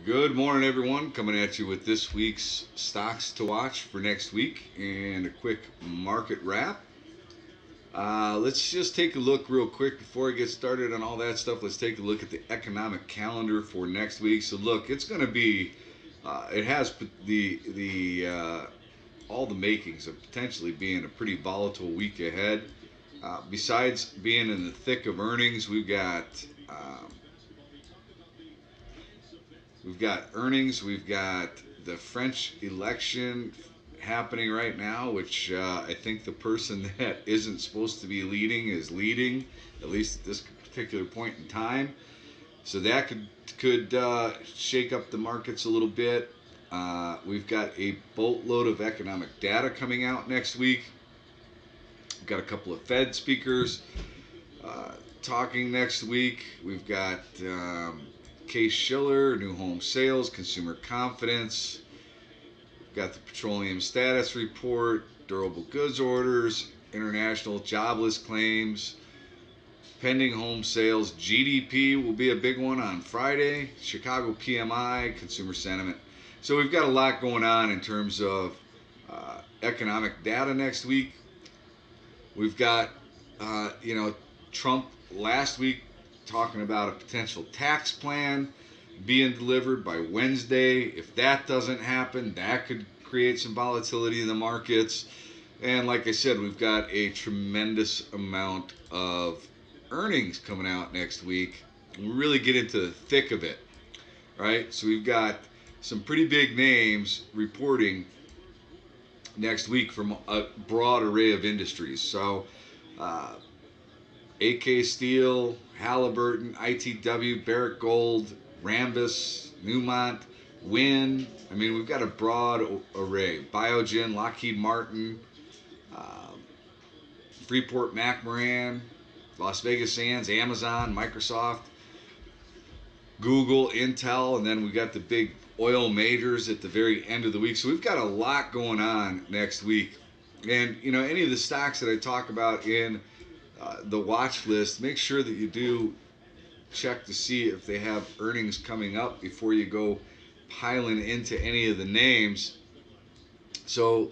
Good morning, everyone. Coming at you with this week's stocks to watch for next week and a quick market wrap. Let's just take a look real quick before I get started on all that stuff. Let's take a look at the economic calendar for next week. So, look, it's going to be, it has all the makings of potentially being a pretty volatile week ahead. Besides being in the thick of earnings, we've got earnings. We've got the French election happening right now, which I think the person that isn't supposed to be leading is leading, at least at this particular point in time. So that could shake up the markets a little bit. We've got a boatload of economic data coming out next week. We've got a couple of Fed speakers talking next week. We've got Case-Shiller, new home sales, consumer confidence. We've got the petroleum status report, durable goods orders, international jobless claims, pending home sales. GDP will be a big one on Friday. Chicago PMI, consumer sentiment. So we've got a lot going on in terms of economic data next week. We've got, Trump last week talking about a potential tax plan being delivered by Wednesday. If that doesn't happen, that could create some volatility in the markets. And like I said, we've got a tremendous amount of earnings coming out next week. We really get into the thick of it, right? So we've got some pretty big names reporting next week from a broad array of industries. So AK Steel, Halliburton, ITW, Barrick Gold, Rambus, Newmont, Wynn. I mean, we've got a broad array. Biogen, Lockheed Martin, Freeport McMoran, Las Vegas Sands, Amazon, Microsoft, Google, Intel, and then we've got the big oil majors at the very end of the week. So we've got a lot going on next week. And, any of the stocks that I talk about in the watch list, make sure that you do check to see if they have earnings coming up before you go piling into any of the names. So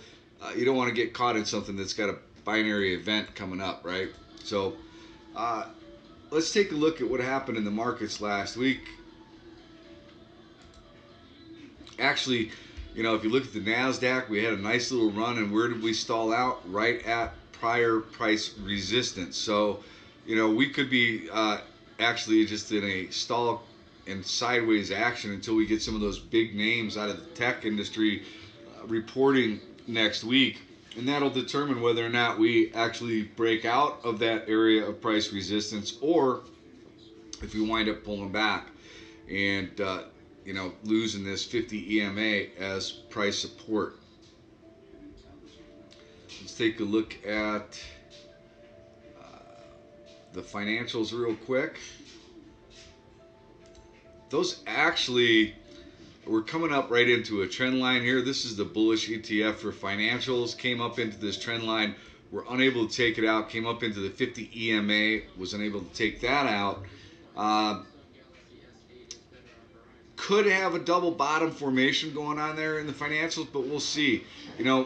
you don't want to get caught in something that's got a binary event coming up, right? So let's take a look at what happened in the markets last week. Actually, if you look at the NASDAQ, we had a nice little run, and where did we stall out? Right at prior price resistance. So, we could be actually just in a stall and sideways action until we get some of those big names out of the tech industry reporting next week. And that'll determine whether or not we actually break out of that area of price resistance, or if we wind up pulling back and losing this 50 EMA as price support. Let's take a look at the financials real quick. Those actually, we're coming up right into a trend line here. This is the bullish ETF for financials. Came up into this trend line. We're unable to take it out. Came up into the 50 EMA. Was unable to take that out. Could have a double bottom formation going on there in the financials, but we'll see.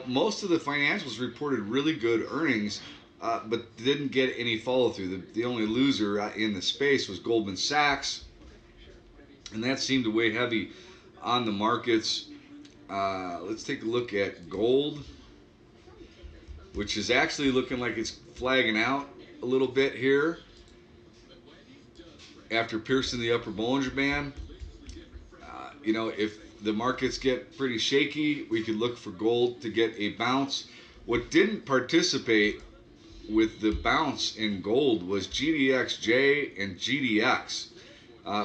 Most of the financials reported really good earnings, but didn't get any follow through. The only loser in the space was Goldman Sachs, and that seemed to weigh heavy on the markets. Let's take a look at gold, which is actually looking like it's flagging out a little bit here after piercing the upper Bollinger Band. If the markets get pretty shaky, we could look for gold to get a bounce. What didn't participate with the bounce in gold was GDXJ and GDX,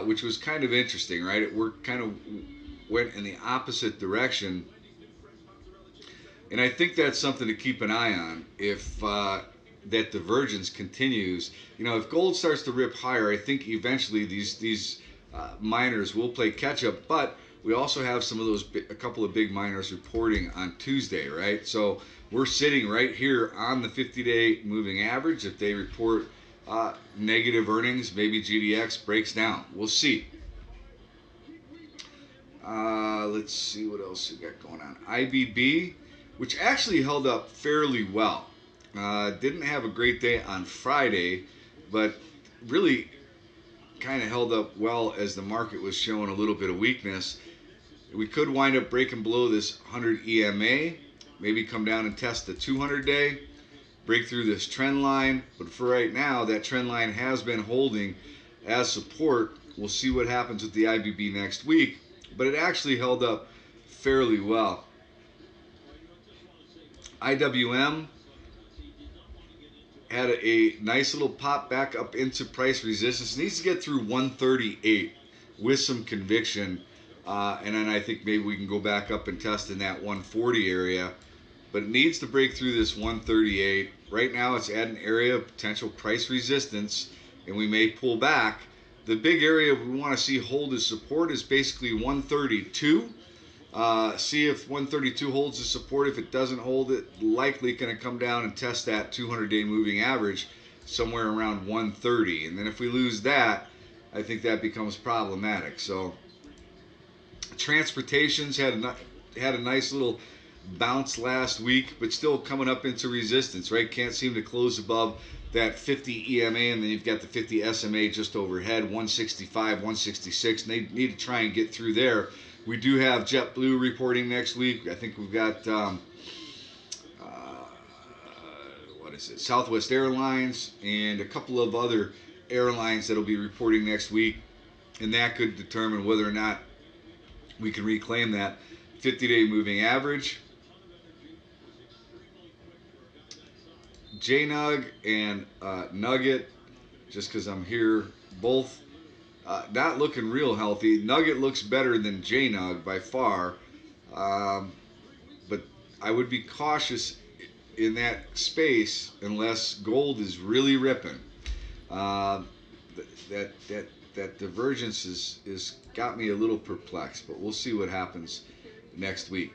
which was kind of interesting, right? It went in the opposite direction. And I think that's something to keep an eye on if that divergence continues. If gold starts to rip higher, I think eventually these miners will play catch up, but we also have a couple of big miners reporting on Tuesday, right? So we're sitting right here on the 50-day moving average. If they report negative earnings, maybe GDX breaks down. We'll see. Let's see what else we got going on. IBB, which actually held up fairly well. Didn't have a great day on Friday, but really kind of held up well as the market was showing a little bit of weakness. We could wind up breaking below this 100 EMA, maybe come down and test the 200 day, break through this trend line. But for right now, that trend line has been holding as support. We'll see what happens with the IBB next week, but it actually held up fairly well. IWM had a nice little pop back up into price resistance. It needs to get through 138 with some conviction. And then I think maybe we can go back up and test in that 140 area. But it needs to break through this 138. Right now it's at an area of potential price resistance, and we may pull back. The big area we want to see hold as support is basically 132. See if 132 holds the support. If it doesn't hold it, likely going to come down and test that 200-day moving average somewhere around 130. And then if we lose that, I think that becomes problematic. So transportation's had a nice little bounce last week, but still coming up into resistance, right? Can't seem to close above that 50 EMA, and then you've got the 50 SMA just overhead, 165, 166, and they need to try and get through there. We do have JetBlue reporting next week. I think we've got Southwest Airlines and a couple of other airlines that'll be reporting next week, and that could determine whether or not we can reclaim that 50-day moving average. JNUG and Nugget, just because I'm here, both not looking real healthy. Nugget looks better than JNUG by far, but I would be cautious in that space unless gold is really ripping. That divergence is got me a little perplexed, but we'll see what happens next week.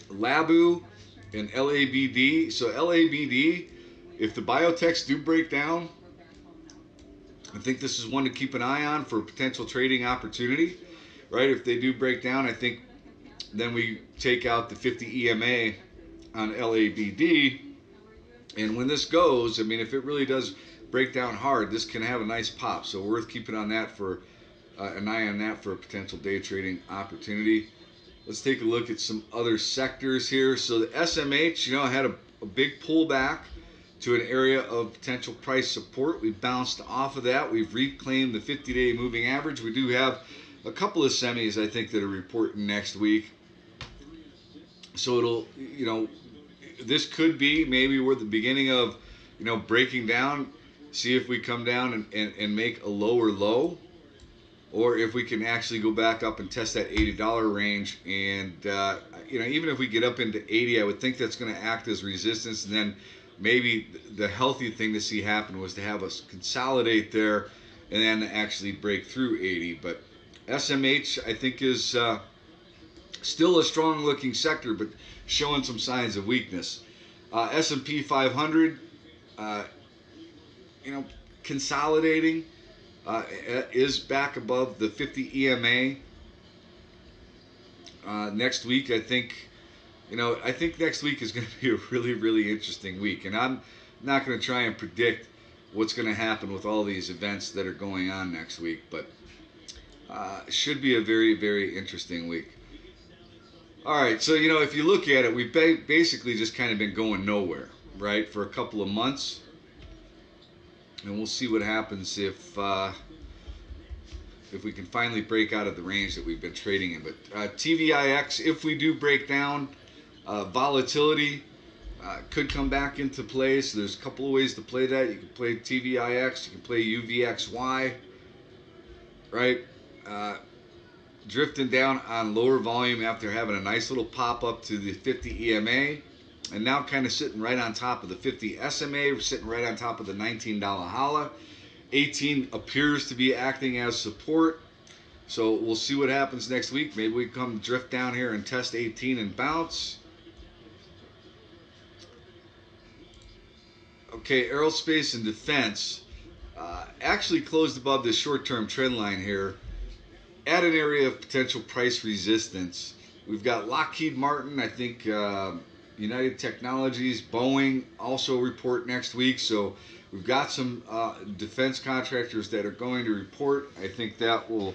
Labu and LABD. So LABD, if the biotechs do break down, I think this is one to keep an eye on for a potential trading opportunity, right? If they do break down, I think then we take out the 50 EMA on LABD. And when this goes, I mean, if it really does break down hard, this can have a nice pop. So worth keeping on that for an eye on that for a potential day trading opportunity. Let's take a look at some other sectors here. So the SMH, had a big pullback to an area of potential price support. We bounced off of that. We've reclaimed the 50-day moving average. We do have a couple of semis, I think, that are reporting next week. So it'll, this could be maybe we're at the beginning of, breaking down. See if we come down and make a lower low, or if we can actually go back up and test that $80 range. And, even if we get up into 80, I would think that's going to act as resistance. And then maybe the healthy thing to see happen was to have us consolidate there and then actually break through 80. But SMH, I think, is still a strong looking sector, but showing some signs of weakness. S&P 500, consolidating, is back above the 50 EMA. Next week, I think next week is going to be a really, really interesting week. And I'm not going to try and predict what's going to happen with all these events that are going on next week, but it should be a very, very interesting week. All right, so, if you look at it, we've basically just kind of been going nowhere, right, for a couple of months. And we'll see what happens if we can finally break out of the range that we've been trading in. But TVIX, if we do break down, volatility could come back into play. So there's a couple of ways to play that. You can play TVIX, you can play UVXY, right? Drifting down on lower volume after having a nice little pop up to the 50 EMA, and now kind of sitting right on top of the 50 SMA. We're sitting right on top of the $19 holla. 18 appears to be acting as support. So we'll see what happens next week. Maybe we come drift down here and test 18 and bounce. Okay, aerospace and defense actually closed above the short-term trend line here at an area of potential price resistance. We've got Lockheed Martin, I think United Technologies, Boeing also report next week. So we've got some defense contractors that are going to report. I think that will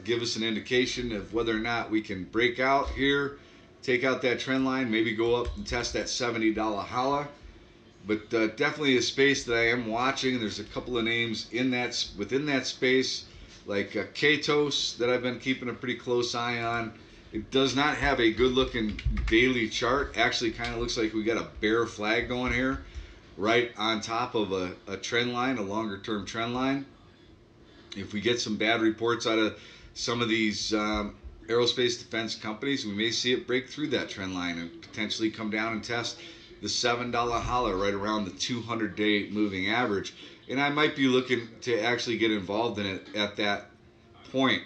give us an indication of whether or not we can break out here, take out that trend line, maybe go up and test that $70 holla. But definitely a space that I am watching. There's a couple of names within that space, like Katos, that I've been keeping a pretty close eye on. It does not have a good looking daily chart. Actually kind of looks like we got a bear flag going here right on top of a trend line, a longer term trend line. If we get some bad reports out of some of these aerospace defense companies, we may see it break through that trend line and potentially come down and test the $7 holler right around the 200-day moving average. And I might be looking to actually get involved in it at that point.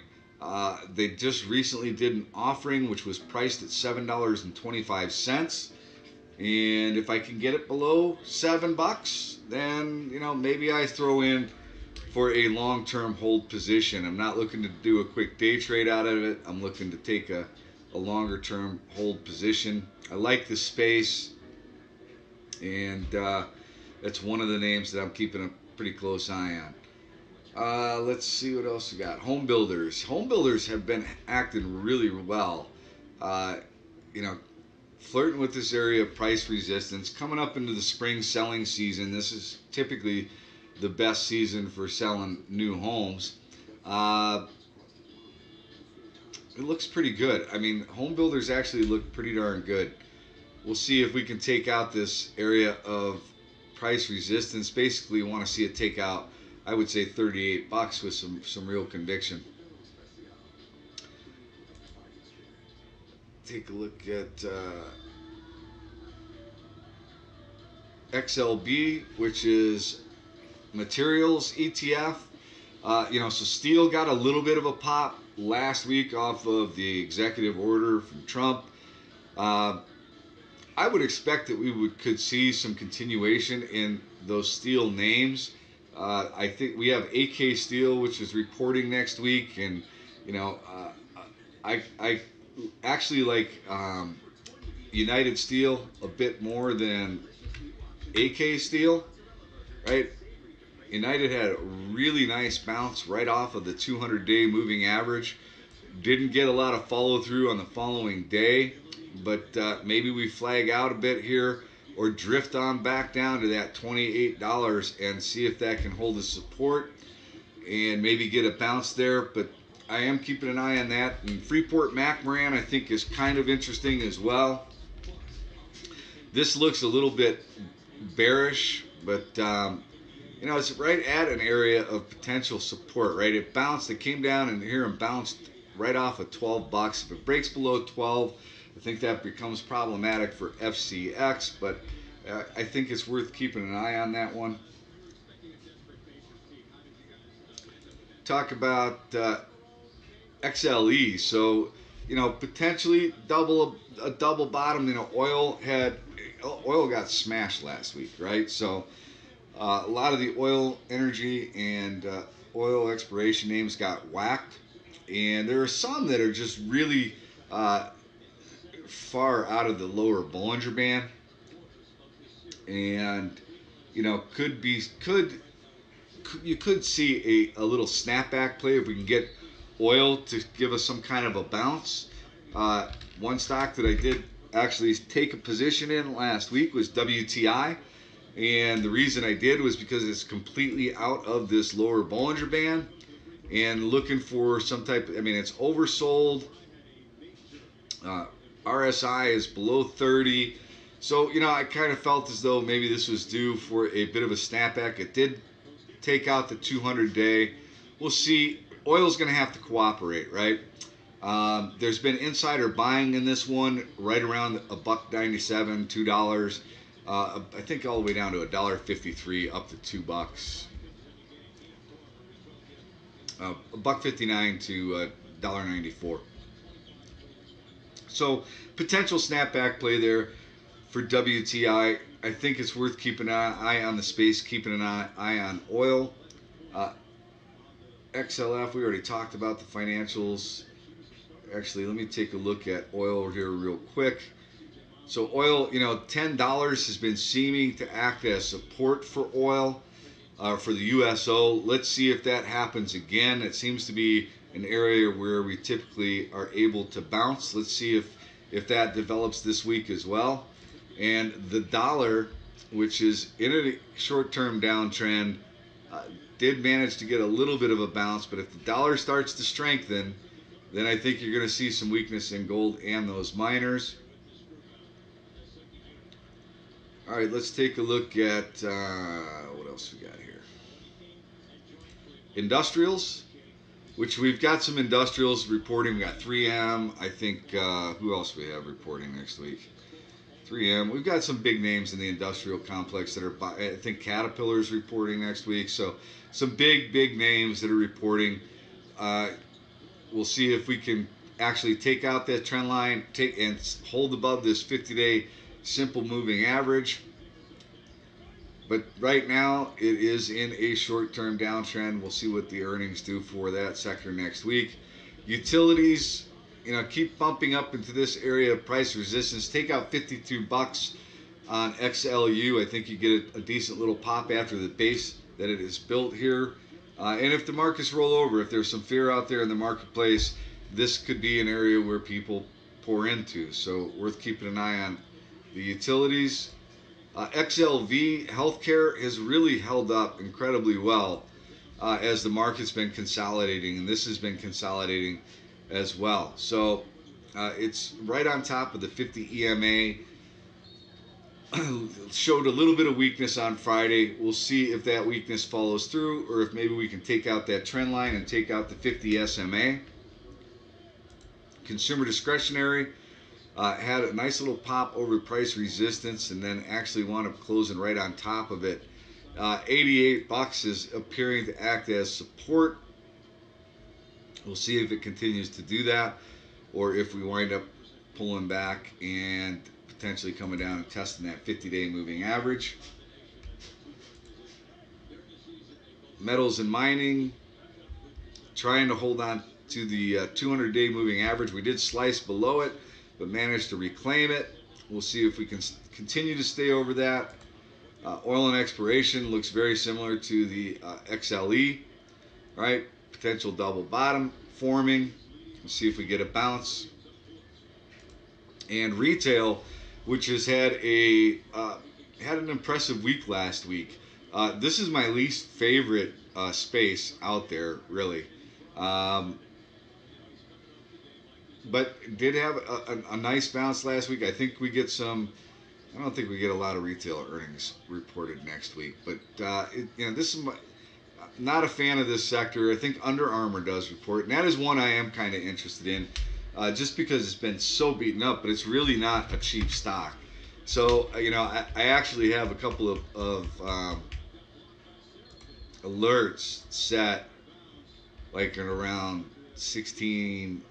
They just recently did an offering which was priced at $7.25, and if I can get it below $7, then maybe I throw in for a long-term hold position. I'm not looking to do a quick day trade out of it. I'm looking to take a longer-term hold position. I like the space, and that's one of the names that I'm keeping a pretty close eye on. Let's see what else we got. Home builders. Home builders have been acting really well. Flirting with this area of price resistance. Coming up into the spring selling season, this is typically the best season for selling new homes. It looks pretty good. I mean, home builders actually look pretty darn good. We'll see if we can take out this area of price resistance. Basically, you want to see it take out, I would say, $38 with some real conviction. Take a look at XLB, which is materials ETF. So steel got a little bit of a pop last week off of the executive order from Trump. I would expect that we could see some continuation in those steel names. I think we have AK Steel, which is reporting next week, and I actually like United Steel a bit more than AK Steel, right? United had a really nice bounce right off of the 200-day moving average. Didn't get a lot of follow through on the following day, but maybe we flag out a bit here or drift on back down to that $28 and see if that can hold the support and maybe get a bounce there. But I am keeping an eye on that. And Freeport-McMoRan, I think, is kind of interesting as well. This looks a little bit bearish, but it's right at an area of potential support, right? It bounced, it came down and here and bounced right off of $12. If it breaks below 12, I think that becomes problematic for FCX, but I think it's worth keeping an eye on that one. Talk about XLE. So, potentially a double bottom. Oil got smashed last week, right? So a lot of the oil, energy, and oil exploration names got whacked, and there are some that are just really far out of the lower Bollinger Band, and you could see a little snapback play if we can get oil to give us some kind of a bounce. One stock that I did actually take a position in last week was WTI, and the reason I did was because it's completely out of this lower Bollinger Band and looking for some type of, it's oversold. RSI is below 30. So, I kind of felt as though maybe this was due for a bit of a snapback. It did take out the 200-day. We'll see. Oil's going to have to cooperate, right? There's been insider buying in this one right around $1.97, $2. I think all the way down to $1.53 up to $2. $1.59 to $1.94. So potential snapback play there for WTI. I think it's worth keeping an eye on the space, keeping an eye on oil. XLF, we already talked about the financials. Actually, let me take a look at oil here real quick. So oil, $10 has been seeming to act as support for oil, for the USO. Let's see if that happens again. It seems to be an area where we typically are able to bounce. Let's see if that develops this week as well. And the dollar, which is in a short-term downtrend, did manage to get a little bit of a bounce. But if the dollar starts to strengthen, then I think you're going to see some weakness in gold and those miners. All right, let's take a look at what else we got here. Industrials, which we've got some industrials reporting. We got 3M. I think, who else we have reporting next week? 3M. We've got some big names in the industrial complex that are, I think Caterpillar's reporting next week. So some big names that are reporting. We'll see if we can actually take out that trend line, and hold above this 50-day simple moving average. But right now it is in a short-term downtrend. We'll see what the earnings do for that sector next week. Utilities, keep bumping up into this area of price resistance. Take out $52 on XLU. I think you get a decent little pop after the base that it is built here. And if the markets roll over, if there's some fear out there in the marketplace, this could be an area where people pour into. So worth keeping an eye on the utilities. XLV healthcare has really held up incredibly well as the market's been consolidating, and this has been consolidating as well. So it's right on top of the 50 EMA. Showed a little bit of weakness on Friday. We'll see if that weakness follows through, or if maybe we can take out that trend line and take out the 50 SMA. Consumer discretionary had a nice little pop over price resistance, and then actually wound up closing right on top of it. $88 is appearing to act as support. We'll see if it continues to do that, or if we wind up pulling back and potentially coming down and testing that 50-day moving average. Metals and mining, trying to hold on to the 200-day moving average. We did slice below it, but managed to reclaim it. We'll see if we can continue to stay over that. Oil and exploration looks very similar to the XLE, right? Potential double bottom forming. We'll see if we get a bounce. And retail, which has had an impressive week last week. This is my least favorite space out there, really. But did have a nice bounce last week. I think we get some. I don't think we get a lot of retail earnings reported next week. But this is not a fan of this sector. I think Under Armour does report, and that is one I am kind of interested in, just because it's been so beaten up. But it's really not a cheap stock. So I actually have a couple of alerts set, like at around $16.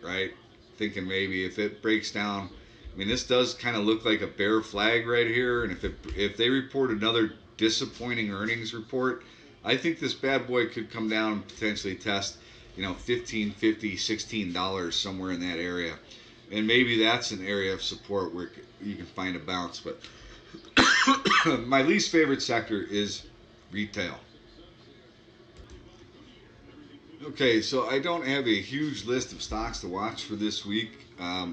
Right? Thinking maybe if it breaks down, I mean, this does kind of look like a bear flag right here, and if they report another disappointing earnings report, I think this bad boy could come down and potentially test, $15, $50, $16 somewhere in that area, and maybe that's an area of support where you can find a bounce. But my least favorite sector is retail. Okay, so I don't have a huge list of stocks to watch for this week. I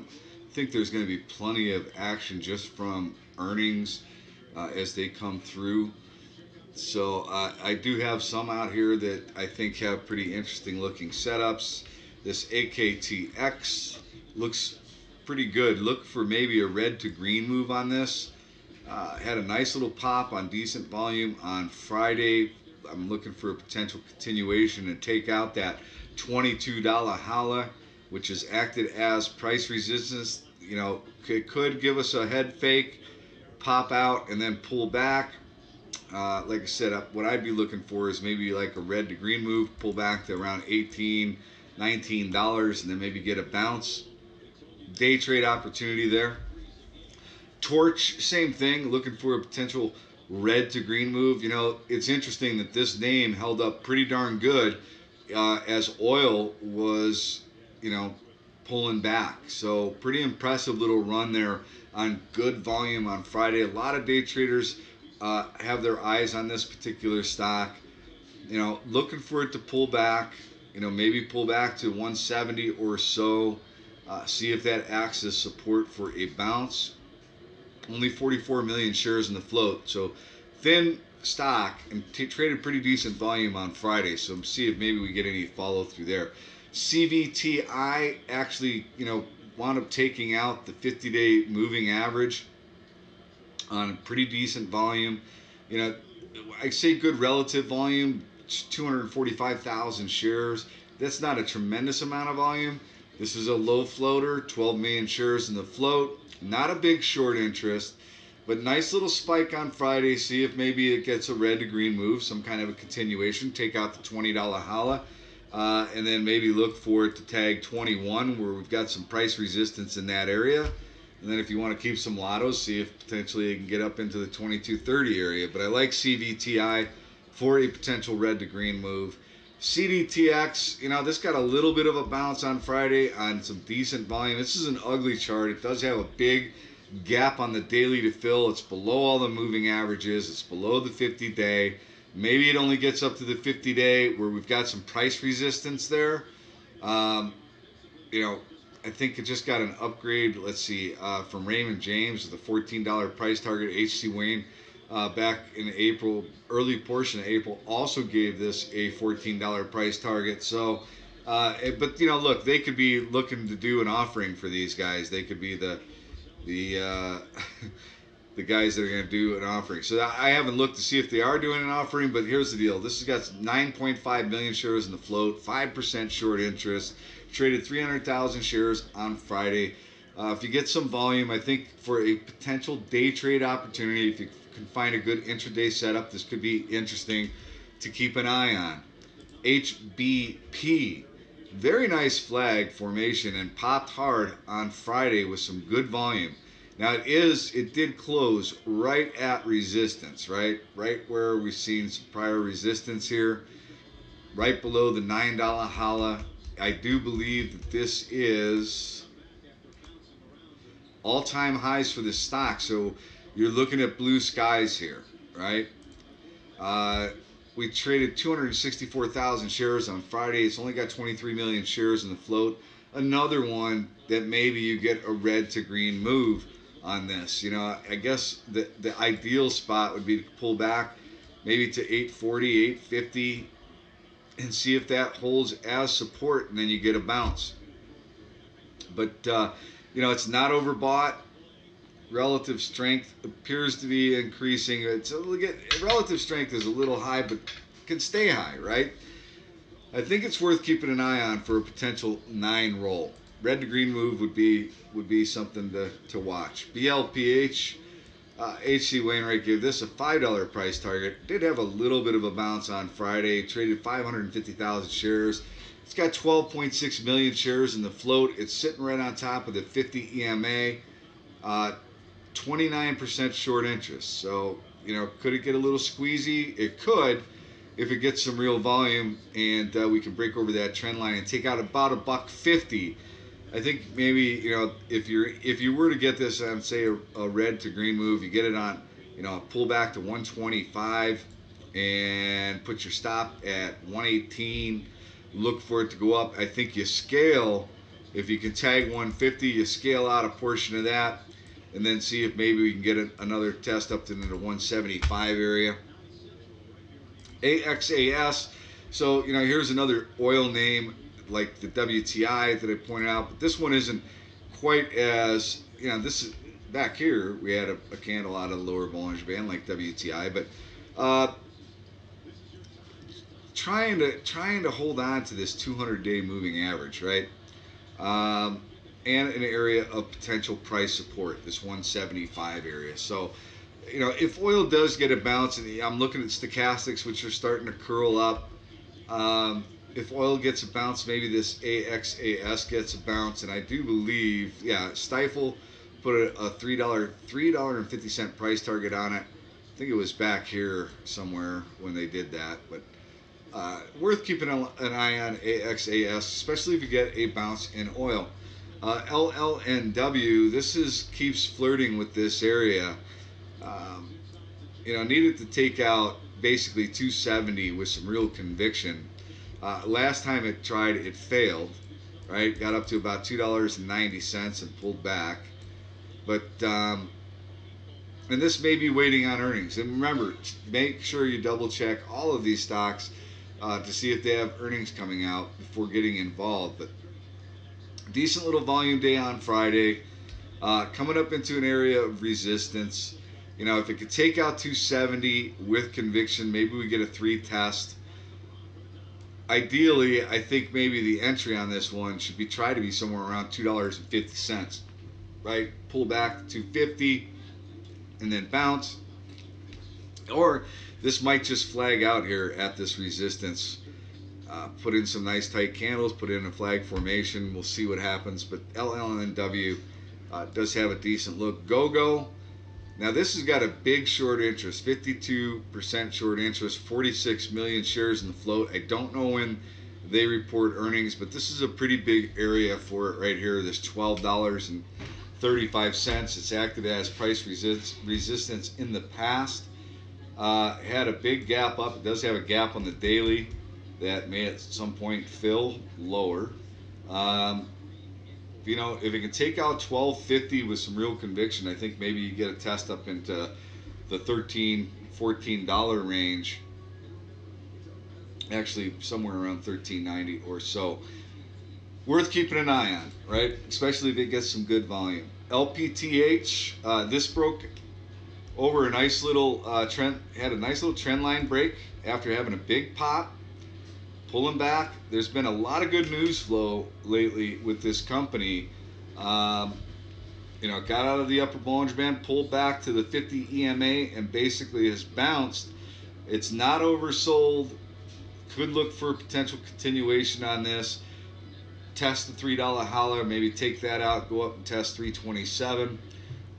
think there's going to be plenty of action just from earnings as they come through. So I do have some out here that I think have pretty interesting looking setups. This AKTX looks pretty good. Look for maybe a red to green move on this. Had a nice little pop on decent volume on Friday. I'm looking for a potential continuation and take out that $22 holla, which has acted as price resistance. It could give us a head fake, pop out, and then pull back. Like I said, what I'd be looking for is maybe like a red to green move, pull back to around $18, $19, and then maybe get a bounce. Day trade opportunity there. Torch, same thing, looking for a potential red to green move. You know, it's interesting that this name held up pretty darn good as oil was, you know, pulling back. So pretty impressive little run there on good volume on Friday. A lot of day traders have their eyes on this particular stock. You know, looking for it to pull back. You know, maybe pull back to 170 or so. See if that acts as support for a bounce. Only 44 million shares in the float, so thin stock, and traded pretty decent volume on Friday. So see if maybe we get any follow through there. CVTI actually, you know, wound up taking out the 50-day moving average on pretty decent volume. You know, I say good relative volume, 245,000 shares. That's not a tremendous amount of volume. This is a low floater, 12 million shares in the float. Not a big short interest, but nice little spike on Friday. See if maybe it gets a red to green move, some kind of a continuation. Take out the $20 holla, and then maybe look for it to tag 21, where we've got some price resistance in that area. And then if you want to keep some lottos, see if potentially it can get up into the 22.30 area. But I like CVTI for a potential red to green move. CDTX, you know, this got a little bit of a bounce on Friday on some decent volume. This is an ugly chart. It does have a big gap on the daily to fill. It's below all the moving averages. It's below the 50-day. Maybe it only gets up to the 50-day where we've got some price resistance there. You know, I think it just got an upgrade. Let's see, from Raymond James, the $14 price target. HC Wayne back in April, early portion of April, also gave this a $14 price target. So, but you know, look, they could be looking to do an offering for these guys. They could be the the guys that are going to do an offering. So I haven't looked to see if they are doing an offering, but here's the deal. This has got 9.5 million shares in the float, 5% short interest, traded 300,000 shares on Friday. If you get some volume, I think for a potential day trade opportunity, if you can find a good intraday setup, this could be interesting to keep an eye on. HBP, very nice flag formation and popped hard on Friday with some good volume. Now it did close right at resistance, right where we've seen some prior resistance here, right below the $9 holla. I do believe that this is all-time highs for this stock, so you're looking at blue skies here, right? We traded 264,000 shares on Friday. It's only got 23 million shares in the float. Another one that maybe you get a red to green move on this. You know, I guess the ideal spot would be to pull back maybe to 840, 850 and see if that holds as support, and then you get a bounce. But you know, it's not overbought. Relative strength appears to be increasing. Relative strength is a little high, but can stay high, right? I think it's worth keeping an eye on for a potential 9 roll. Red to green move would be something to watch. BLPH, HC Wainwright gave this a $5 price target. Did have a little bit of a bounce on Friday. Traded 550,000 shares. It's got 12.6 million shares in the float. It's sitting right on top of the 50 EMA. 29% short interest. So, you know, could it get a little squeezy? It could, if it gets some real volume and we can break over that trend line and take out about $1.50. I think maybe, you know, if you were to get this on, say, a red to green move, you get it on, you know, pull back to 125 and put your stop at 118. Look for it to go up. I think you scale. If you can tag 150, you scale out a portion of that, and then see if maybe we can get another test up to the 175 area. AXAS. So, you know, here's another oil name like the WTI that I pointed out, but this one isn't quite as, you know, this is back here. We had a candle out of the lower Bollinger Band like WTI, but trying to hold on to this 200-day moving average, right? And an area of potential price support, this 175 area. So, you know, if oil does get a bounce, and I'm looking at stochastics, which are starting to curl up. If oil gets a bounce, maybe this AXAS gets a bounce, and I do believe, yeah, Stifel put a $3.50 price target on it I think it was back here somewhere when they did that, but worth keeping an eye on AXAS, especially if you get a bounce in oil. LLNW, this is keeps flirting with this area. Um, Needed to take out basically 270 with some real conviction. Last time it tried, it failed. Right, got up to about $2.90 and pulled back. But and this may be waiting on earnings. And remember, make sure you double check all of these stocks to see if they have earnings coming out before getting involved. But decent little volume day on Friday, coming up into an area of resistance. If it could take out 270 with conviction, maybe we get a 3 test. Ideally, I think maybe the entry on this one should be try to be somewhere around $2.50, right? Pull back to 250 and then bounce. Or this might just flag out here at this resistance. Put in some nice tight candles, put in a flag formation. We'll see what happens. But LLNW does have a decent look. GoGo. Now this has got a big short interest, 52% short interest, 46 million shares in the float. I don't know when they report earnings, but this is a pretty big area for it right here. This $12.35. It's acted as price resistance in the past. Had a big gap up. It does have a gap on the daily that may at some point fill lower. Um, if it can take out 1250 with some real conviction, I think maybe you get a test up into the $13, $14 range. Actually, somewhere around $13.90 or so. Worth keeping an eye on, right? Especially if it gets some good volume. LPTH, this broke over a nice little trend, had a nice little trend line break after having a big pop. Pulling back. There's been a lot of good news flow lately with this company. Got out of the upper Bollinger Band, pulled back to the 50 EMA, and basically has bounced. It's not oversold. Could look for a potential continuation on this. Test the $3 holler, maybe take that out, go up and test 327.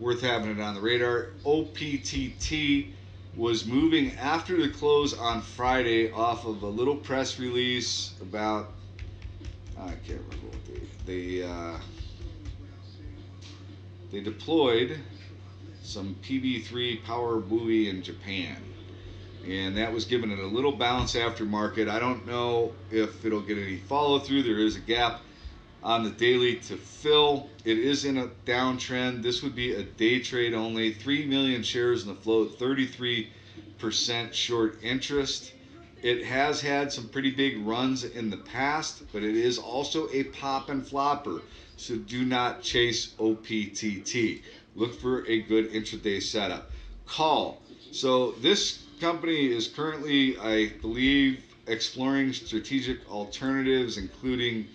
Worth having it on the radar. OPTT was moving after the close on Friday off of a little press release about, I can't remember what they deployed some PB3 power buoy in Japan, and that was giving it a little bounce after market. I don't know if it'll get any follow through. There is a gap on the daily to fill. It is in a downtrend. This would be a day trade only. 3 million shares in the float, 33% short interest. It has had some pretty big runs in the past, but it is also a pop and flopper. So do not chase OPTT. Look for a good intraday setup. Call. So this company is currently, I believe, exploring strategic alternatives, including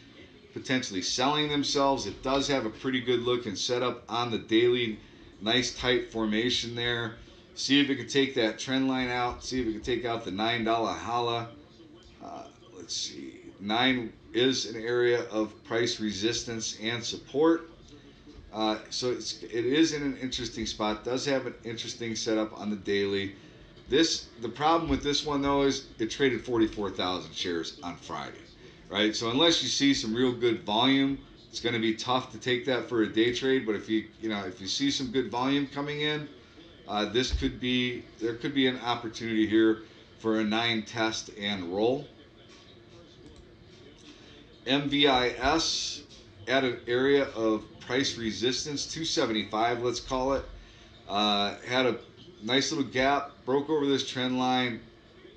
potentially selling themselves. It does have a pretty good look and setup on the daily. Nice tight formation there. See if it can take that trend line out. See if it can take out the $9 holla. Let's see. 9 is an area of price resistance and support. So it is in an interesting spot. Does have an interesting setup on the daily. The problem with this one though is it traded 44,000 shares on Friday, right? So unless you see some real good volume, it's going to be tough to take that for a day trade. But if you see some good volume coming in, there could be an opportunity here for a 9 test and roll. MVIS at an area of price resistance, 275, let's call it. Had a nice little gap, broke over this trend line,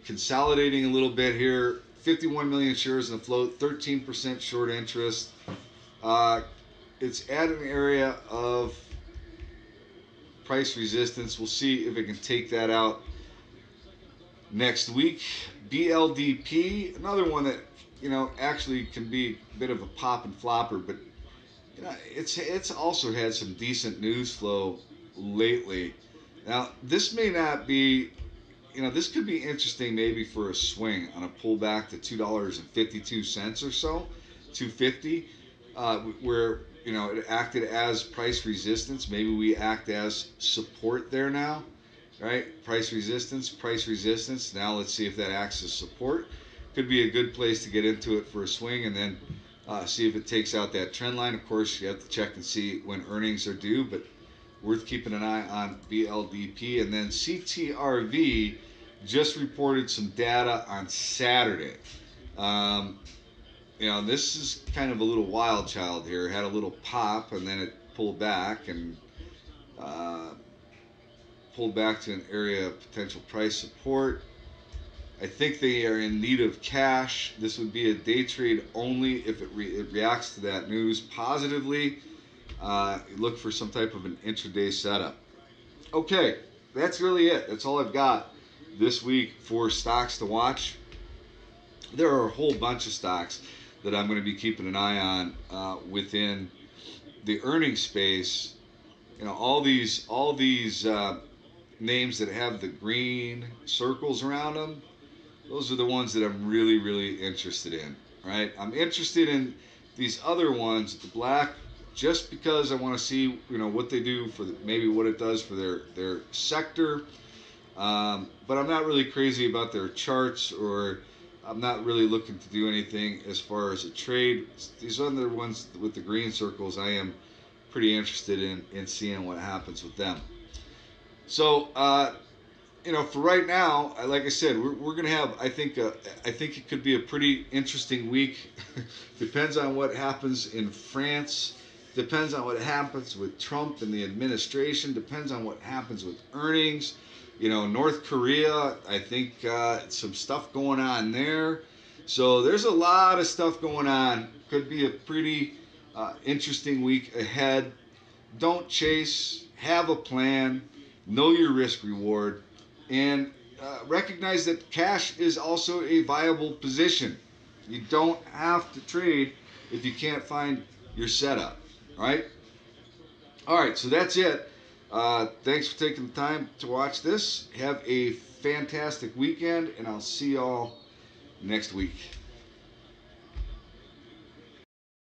consolidating a little bit here. 51 million shares in the float, 13% short interest. It's at an area of price resistance. We'll see if it can take that out next week. BLDP, another one that actually can be a bit of a pop and flopper, but it's also had some decent news flow lately. Now this may not be, this could be interesting maybe for a swing on a pullback to $2.52 or so, 250, where it acted as price resistance. Maybe we act as support there now. right? Price resistance. Now let's see if that acts as support. Could be a good place to get into it for a swing, and then see if it takes out that trend line. Of course, you have to check and see when earnings are due, but worth keeping an eye on BLDP. And then CTRV just reported some data on Saturday. Um, this is kind of a little wild child here. It had a little pop and then it pulled back and uh, pulled back to an area of potential price support. I think they are in need of cash. This would be a day trade only if it reacts to that news positively. Look for some type of an intraday setup. Okay, that's really it. That's all I've got this week for stocks to watch. There are a whole bunch of stocks that I'm going to be keeping an eye on within the earnings space. All these names that have the green circles around them. Those are the ones that I'm really, really interested in. Right? I'm interested in these other ones, the black, just because I want to see, what they do for maybe what it does for their sector. But I'm not really crazy about their charts, or I'm not really looking to do anything as far as a trade. These other ones with the green circles, I am pretty interested in seeing what happens with them. So, for right now, like I said, we're going to have, I think it could be a pretty interesting week. Depends on what happens in France. Depends on what happens with Trump and the administration. Depends on what happens with earnings. North Korea, I think some stuff going on there. So there's a lot of stuff going on. Could be a pretty interesting week ahead. Don't chase. Have a plan. Know your risk reward. And recognize that cash is also a viable position. You don't have to trade if you can't find your setup. All right? All right, so that's it. Thanks for taking the time to watch this. Have a fantastic weekend, and I'll see y'all next week.